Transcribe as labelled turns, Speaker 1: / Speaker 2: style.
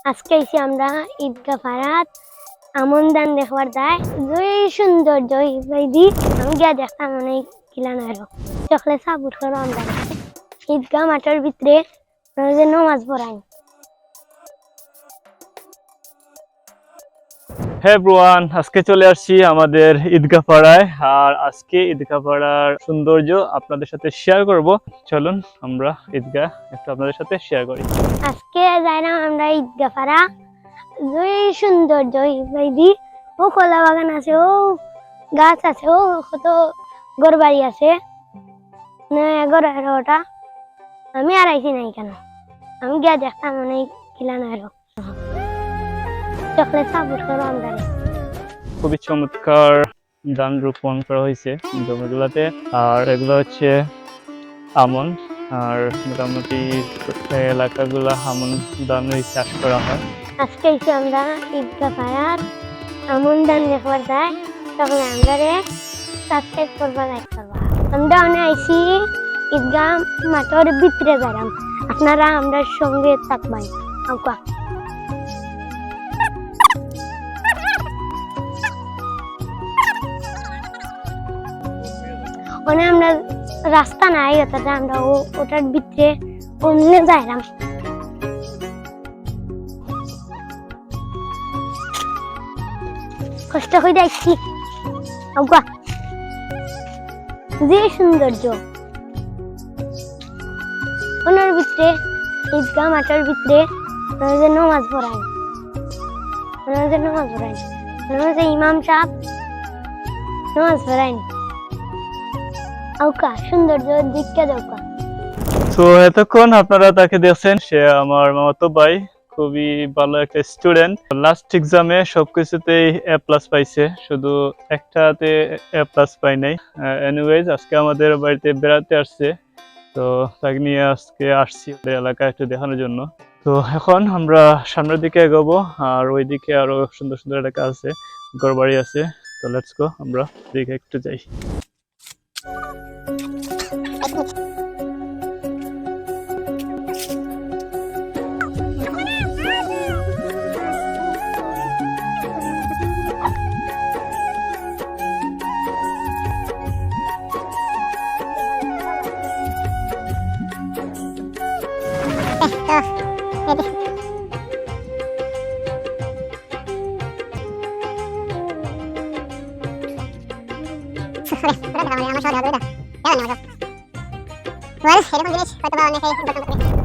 Speaker 1: আজকে এসে আমরা ঈদগাহ পাড়াত আমন ধান দেখবার যায় জয় সুন্দর জয় বাইদি আমি গিয়া দেখতাম অনেক কিলান আরো চকলে সাবুট করো আমরা ঈদগাহ মাঠের ভিতরে নমাজ পড়াই।
Speaker 2: হ্যাঁ এভরিওয়ান, আজকে চলে আসছি আমাদের ঈদগাহ পাড়ায়। আর আজকে ঈদগাহ পাড়ার সৌন্দর্য আপনাদের সাথে শেয়ার করব। চলুন আমরা ঈদগাহ একটু আপনাদের সাথে শেয়ার করি।
Speaker 1: আজকে যাইলাম আমরা ঈদগাহ পাড়া জয় সুন্দর জয় বাইদি ও কলা বাগান আছে, ও গাছ আছে, ও কত ঘর বাড়ি আছে না ঘর ওটা আমি আর আইছি নাই কেন আমি গিয়া দেখতাম অনেক কিলান আরো চকলে সাবুট করো আমরা।
Speaker 2: খুবই চমৎকার ধান রোপণ করা হয়েছে জমিগুলোতে। আর এগুলো হচ্ছে আমন, আর মোটামুটি এলাকাগুলো আমন ধানের চাষ করা হয়।
Speaker 1: আজকে এসে আমরা ঈদগাহ পাড়ার আমন ধান দেখবার যাই, তখন আমরা সাবস্ক্রাইব করবা লাইক করবা। আমরা অনেক আইসি ঈদগাহ মাঠের ভিতরে যাইলাম, আপনারা আমরা সঙ্গে থাকবেন। আঁকা ওখানে আমরা রাস্তা নাই, অর্থাৎ আমরা ওটার ভিতরে অন্য যাইলাম। কষ্ট করে দেখছি যে সৌন্দর্য ওনার ভিতরে ঈদগাহ মাঠের ভিতরে নমাজ পড়াই, ইমাম সাহেব নমাজ পড়াই সৌন্দর্য দিকটা দেখা।
Speaker 2: তো এতক্ষণ আপনারা তাকে দেখছেন, সে আমার মামাতো ভাই, খুবই ভালো একটা স্টুডেন্ট। লাস্ট এক্সামে সবকিছুতেই এ প্লাস পাইছে, শুধু একটাতে এ প্লাস পাই নাই। এনিওয়েজ আজকে আমাদের বাড়িতে বেড়াতে আসছে, তো তাকে নিয়ে আজকে আসছি এলাকা একটু দেখানোর জন্য। তো এখন আমরা সামনের দিকে এগোবো, আর ওইদিকে আরো সুন্দর সুন্দর এলাকা আছে, ঘর বাড়ি আছে। তো লেটস গো, আমরা দিকে একটু যাই।
Speaker 3: আমার সহজ হবে এটা এরকম জিনিস হয়তো বা অনেকেই